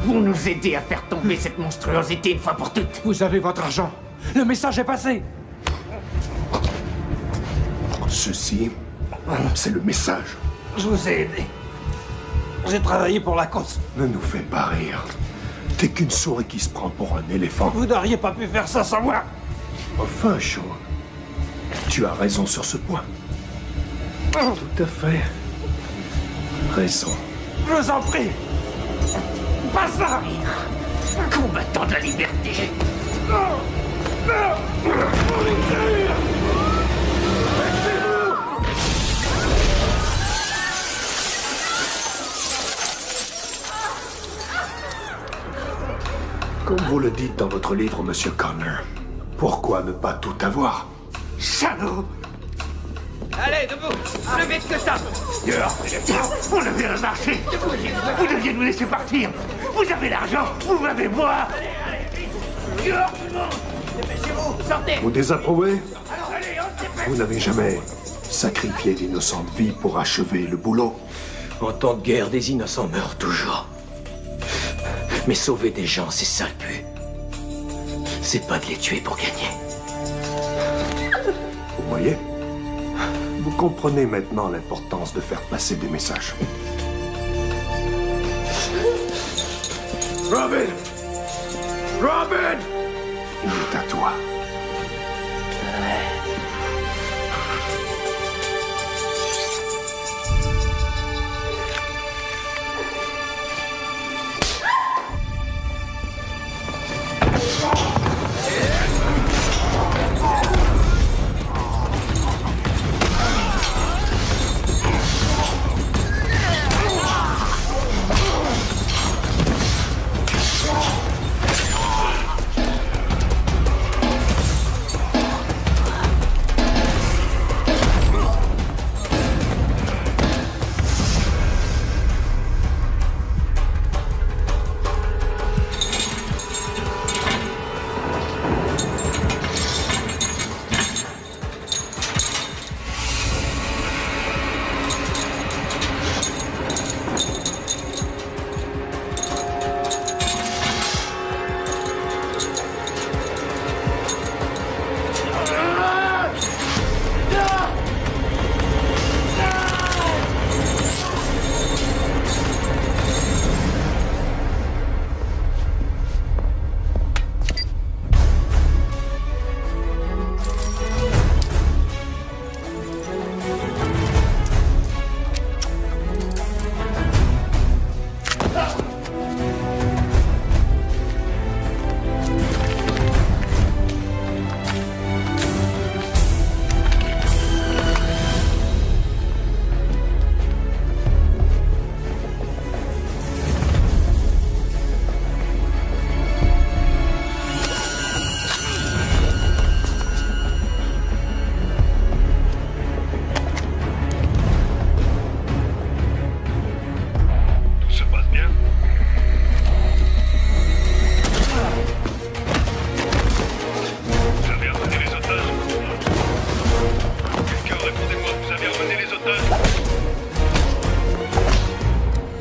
vont nous aider à faire tomber cette monstruosité une fois pour toutes. Vous avez votre argent. Le message est passé. Ceci, c'est le message. Je vous ai aidé. J'ai travaillé pour la cause. Ne nous fais pas rire. T'es qu'une souris qui se prend pour un éléphant. Vous n'auriez pas pu faire ça sans moi. Enfin, Sean. Tu as raison sur ce point. Tout à fait. Raison. Je vous en prie. Pas ça. Combattant de la liberté. Comme vous le dites dans votre livre, Monsieur Connor, pourquoi ne pas tout avoir? Salaud! Allez, debout! Plus vite que ça! Dehors, on a vu le marché! Vous deviez nous laisser partir! Vous avez l'argent! Vous m'avez moi! Dehors, tout le monde! Dépêchez-vous! Sortez! Vous désapprouvez? Alors allez, on se dépêche! Vous n'avez jamais sacrifié d'innocentes vies pour achever le boulot? En temps de guerre, des innocents meurent toujours. Mais sauver des gens, c'est ça le but. C'est pas de les tuer pour gagner. Vous voyez? Vous comprenez maintenant l'importance de faire passer des messages. Robin! Robin! Il est à toi.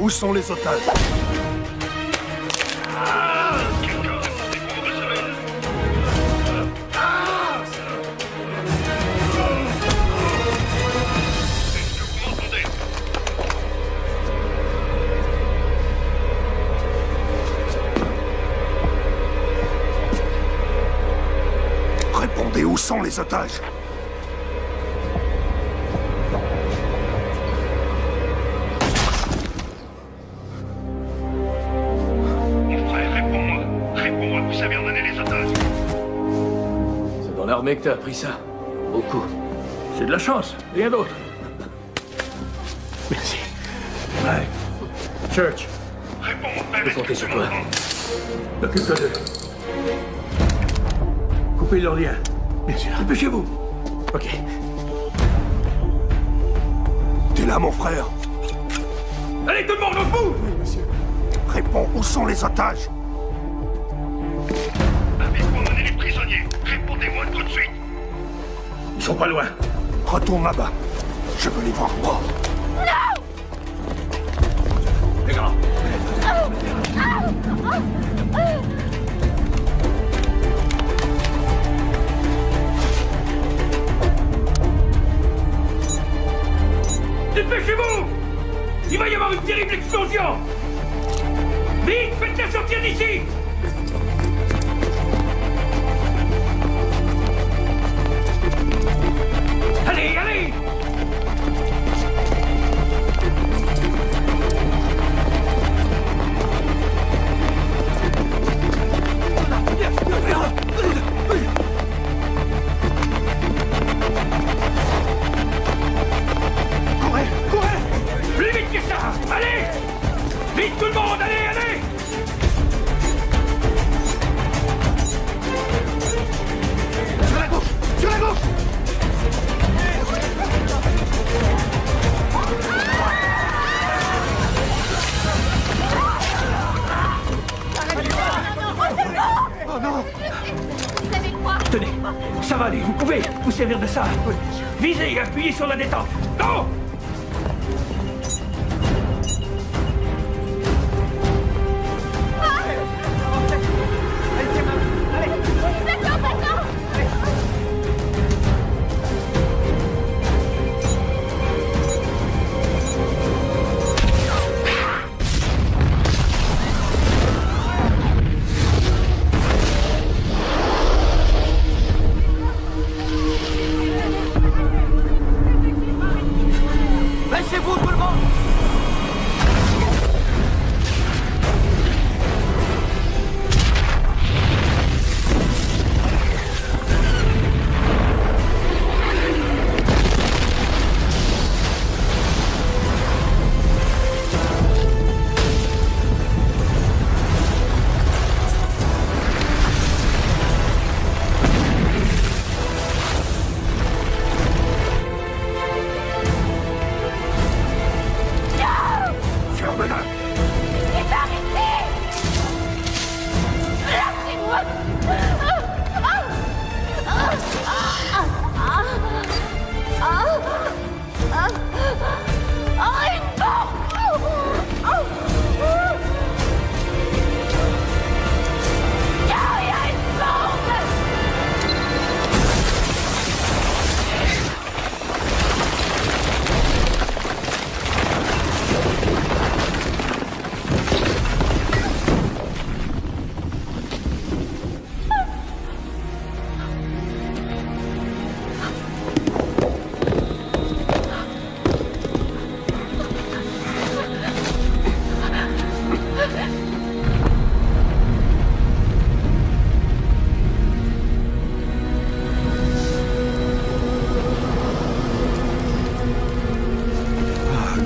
Où sont les otages? Répondez, où sont les otages? L'armée que t'as appris ça. Beaucoup. C'est de la chance, rien d'autre. Merci. Ouais. Church. Je peux compter sur toi. Occupe-toi d'eux. Coupez leurs liens. Bien sûr. Dépêchez-vous. Ok. T'es là, mon frère? Allez, tout le monde, au bout! Oui, monsieur. Réponds, où sont les otages? Emmenez les prisonniers. Répondez-moi tout de suite. Ils sont pas loin. Retourne là-bas. Je veux les voir, moi. Non! Les gars. Dépêchez-vous! Il va y avoir une terrible explosion! Vite, faites-la sortir d'ici! Allez, allez! Courez, courez! Plus vite que ça! Allez! Vite tout le monde, allez, allez! Sur la gauche! Sur la gauche! Oh non! Tenez, ça va aller, vous pouvez vous servir de ça. Visez et appuyez sur la détente. Non! Laissez-vous tout le monde!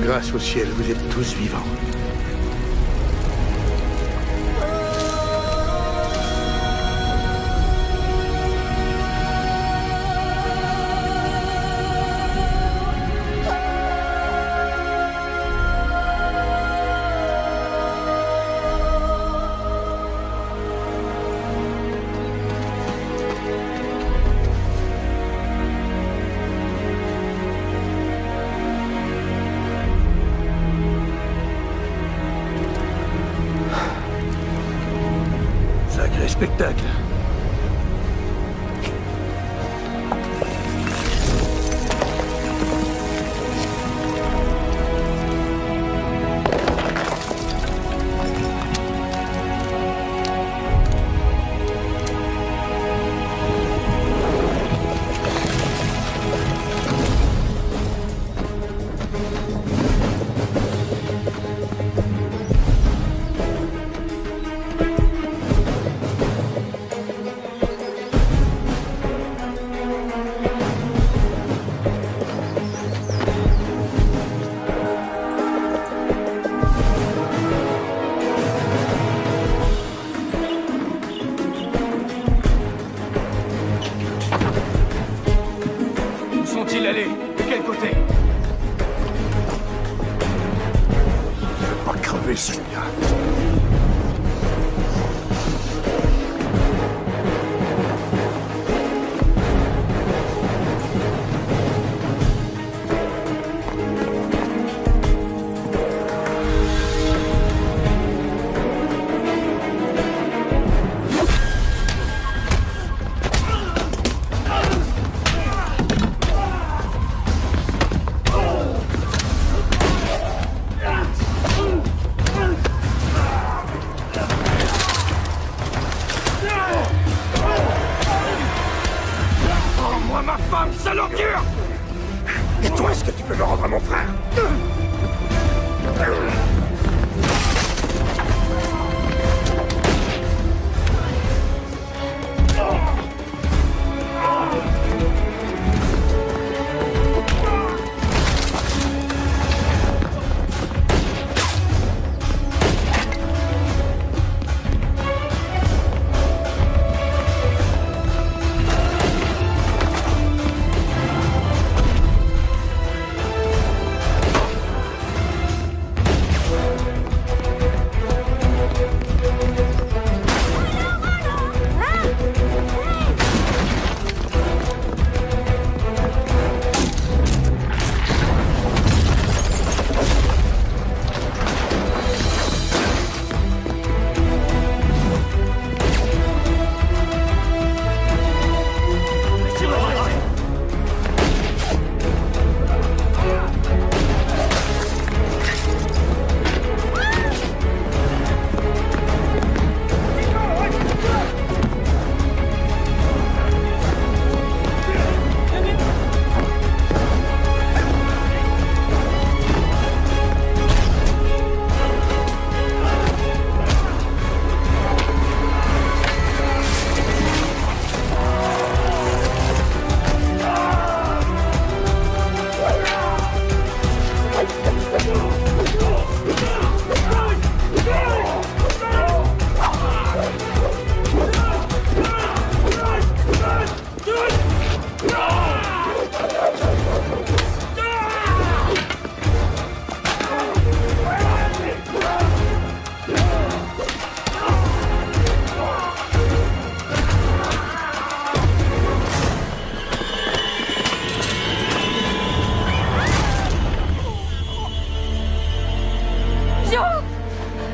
Grâce au ciel, vous êtes tous vivants. spectacle.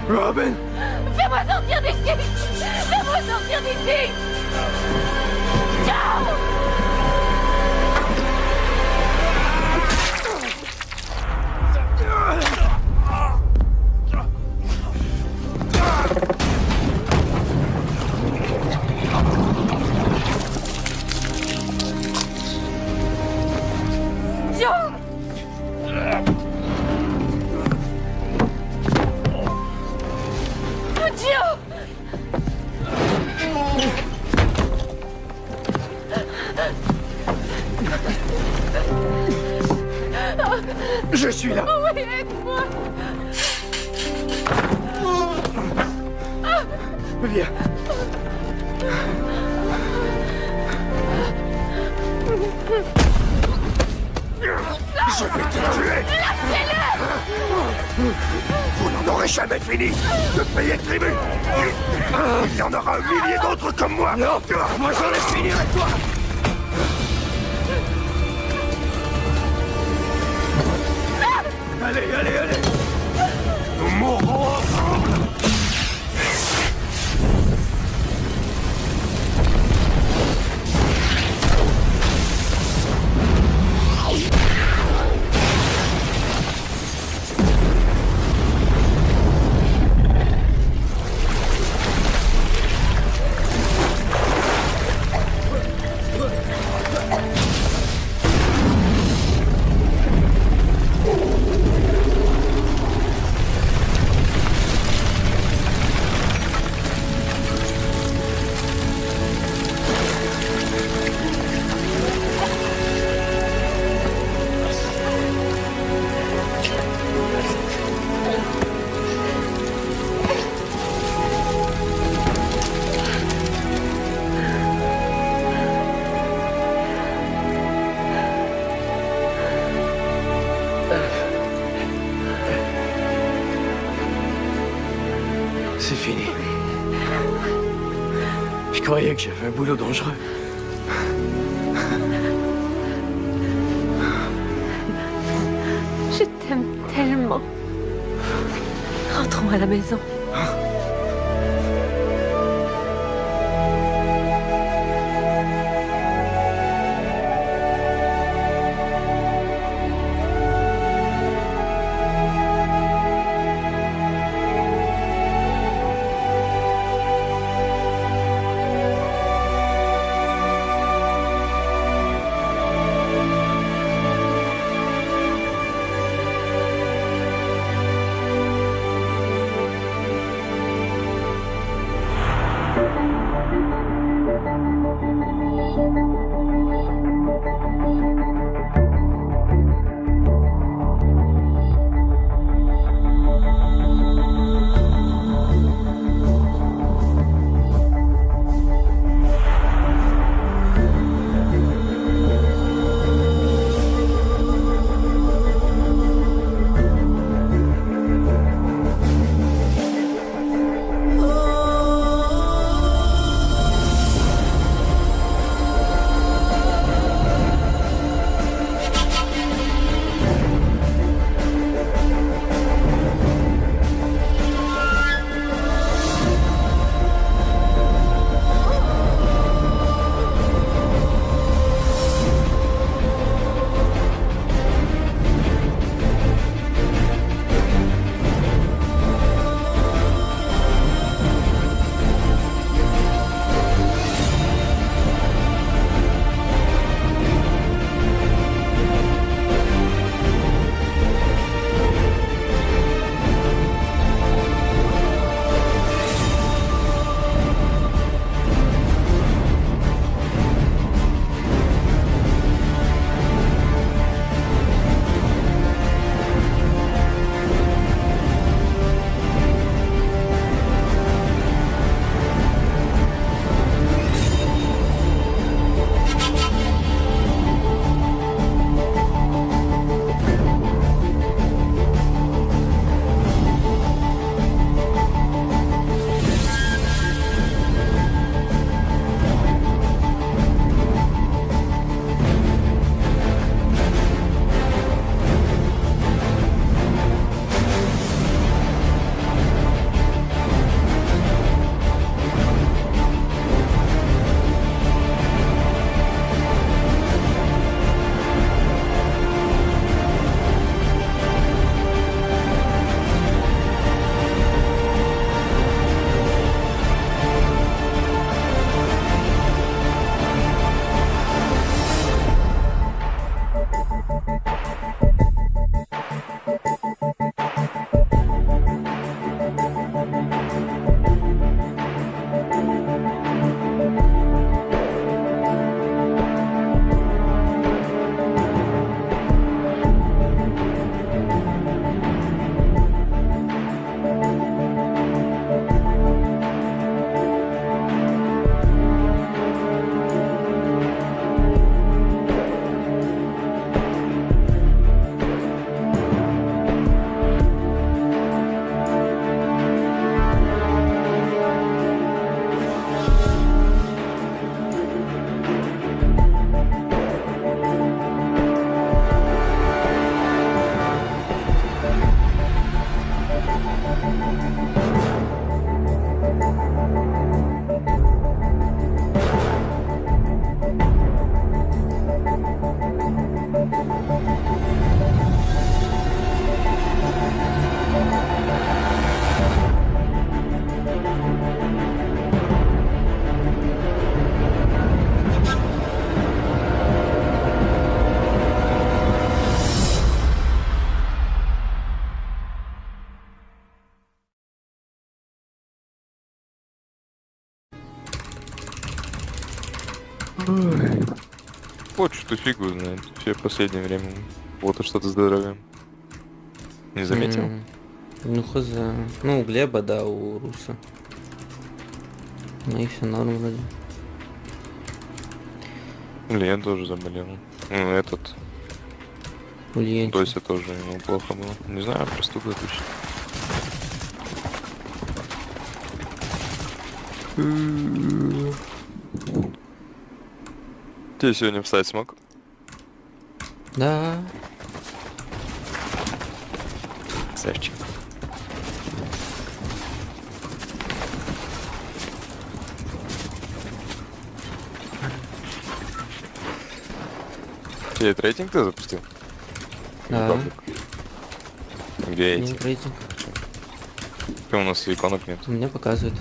Robin! Fais-moi sortir d'ici! Fais-moi sortir d'ici! Ciao! Je suis là. Oh oui, aide-moi. Viens. Je vais te tuer. Vous n'en aurez jamais fini de payer le tribut. Il y en aura 1 millier d'autres comme moi. Non, moi j'en ai fini avec toi. Allez, allez, allez. Nous mourrons ensemble. croyais que j'ai fait un boulot dangereux. Je t'aime tellement. Rentrons à la maison. Вот что-то фигу знает. Все в последнее время. Вот и что-то здоровье. Не заметил? Ну хз. Ну у Глеба, да, у Руса. Ну и все норм вроде. Илья тоже заболел. Ну этот. Дося тоже ему плохо было. Не знаю, простуда точно. Ты сегодня встать смог? Да. Савчик. Ты этот рейтинг ты запустил? Да. Где эти? Нет рейтинг. Почему у нас иконок нет? У меня показывает.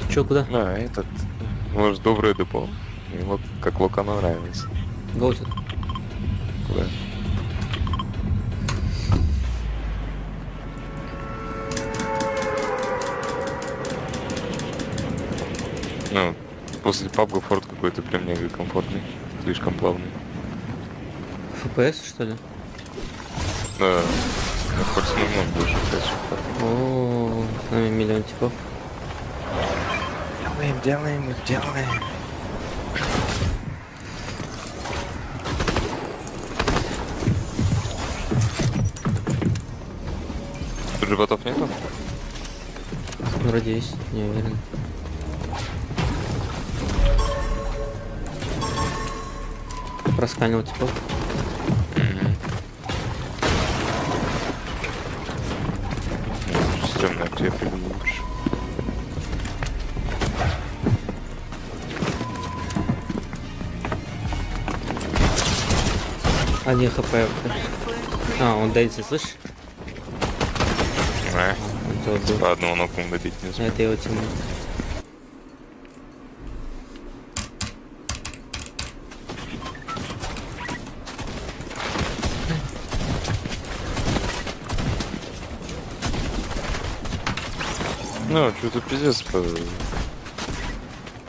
Ты чё, куда? А, этот... Может, доброе депо. Ему как Локану нравится. Гоутед. Куда? Ну, после пабга форт какой-то прям мега комфортный. Слишком плавный. FPS, что ли? Да. На форте намного больше FPS. О, с нами миллион типов. Делаем. Тут животов нету? Вроде есть, не уверен. Просканил типов. Стремно, где я прыгну лучше. А, не хп. А, он дается, слышишь? По одному ноком добить не успел. Это его тиммейт. Ну, что-то пиздец по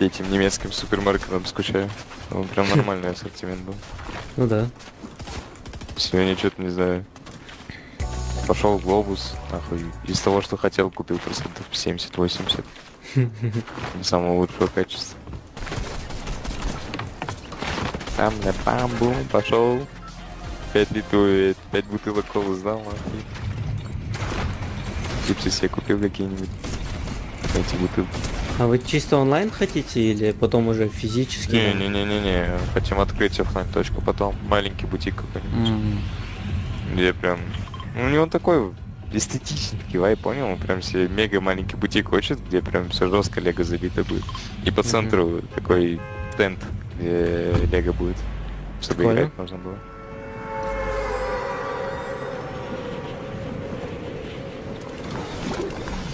этим немецким супермаркетам скучаю. Он прям нормальный ассортимент был. Ну да. Сегодня что-то не знаю. Пошел в глобус, нахуй. Из того, что хотел, купил процентов 70-80. Самого лучшего качества. Там на бамбу пошел. 5 бутылок колы сдал, нахуй. Чипсы себе купил какие-нибудь. Эти бутылки. А вы чисто онлайн хотите или потом уже физически? Не. Хотим открыть оффлайн точку, потом маленький бутик какой-нибудь. Где прям... У него такой эстетический вайп, понял? Он прям себе мега маленький бутик хочет, где прям все жестко лего забито будет. И по центру такой тент, где лего будет. Чтобы играть можно было.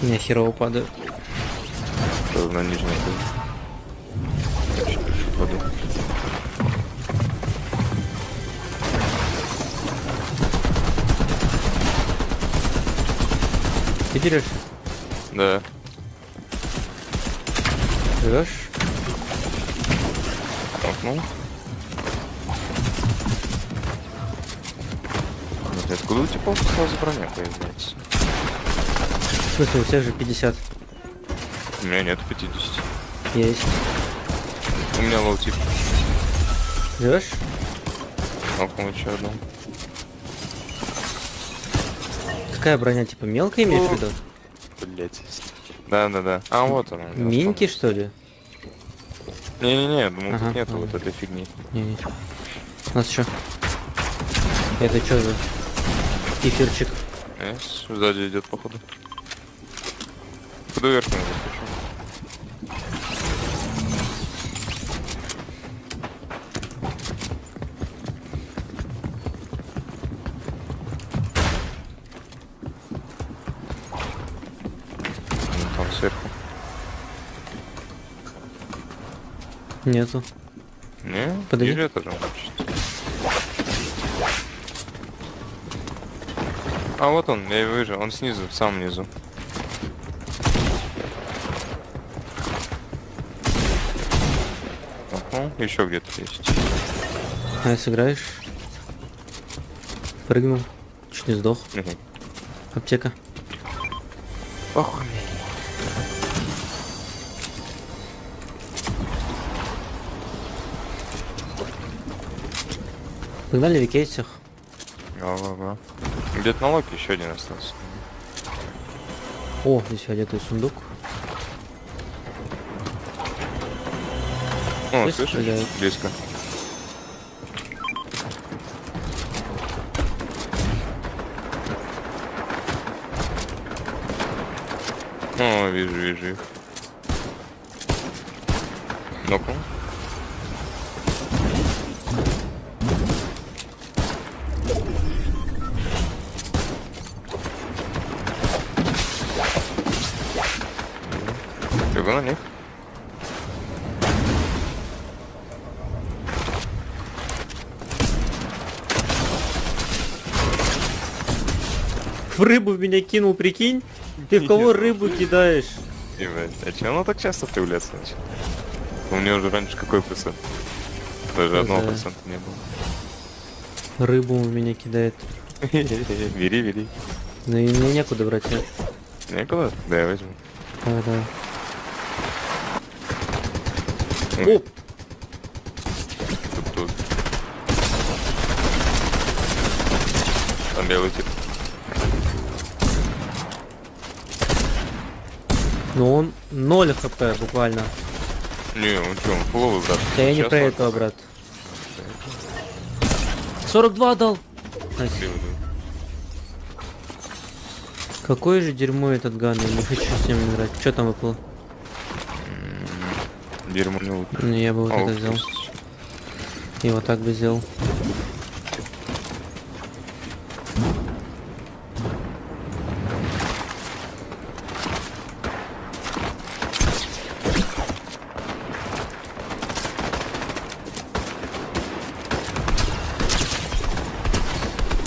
Я херово падаю. Что на нижнем падаю. Ты дерешься? Да. Живешь? Толкнул. Откуда у тебя сразу броня появляется? В смысле, у всех же 50. У меня нет 50. Есть. У меня лоу-тип. Живешь? Толкнул еще одну. Какая броня, типа мелкая имеешь в виду? Блять. Да. А вот она. Минки, что ли? Не, думаю, тут нету вот этой фигни. Не. У нас что? Это что за кефирчик? Сзади идет, походу. Куда вверх не запишу? Там сверху. Нету. Не? Подойди. Или это же он хочет. А вот он, я его вижу, он снизу, в самом низу. Еще где-то есть. А сыграешь? Прыгнул. Чуть не сдох. Аптека. Ох, Погнали викей всех. Ага. Где-то на локе еще один остался. О, здесь одетый сундук. О, Здесь слышишь? стреляют. Близко. О, вижу их. Ну-ка. Бегу на них. В рыбу в меня кинул, прикинь? Ты в кого рыбу кидаешь? Ебать, а че оно так часто появляется начало? У меня уже раньше какой процент? Даже 1% не было. Рыбу в меня кидает. Бери. Ну и мне некуда брать, нет? Некуда? Да, я возьму. Да. Оп! Тут. Там белый тип. Но он 0 хп буквально. Не, он что, он фуловый, брат. Да я не Сейчас про он- этого, брат. 42 дал. Найс. Какое же дерьмо этот ган, я не хочу с ним играть. Что там выпало? Дерьмо не лучше. Ну, я бы вот А, это вот взял. есть. И вот так бы сделал.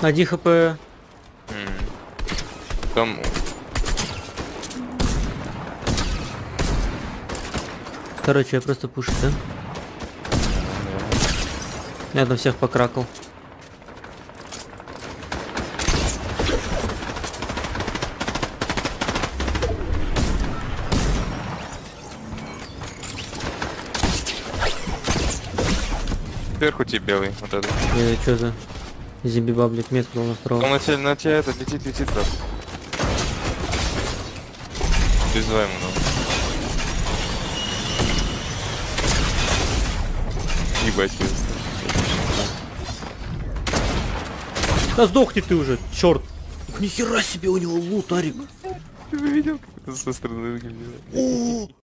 Один хп. Там... Короче, я просто пушу, да? Я там всех покракал. Сверху тебе белый, вот этот. Что за зимби-баблик меткнул на второго? Он на тебя это летит, брат. Пизда ему, ну. Ебать, Да сдохни ты уже, черт! Нихера себе у него лут, Арик! Ты бы видел, как это со стороны выглядит?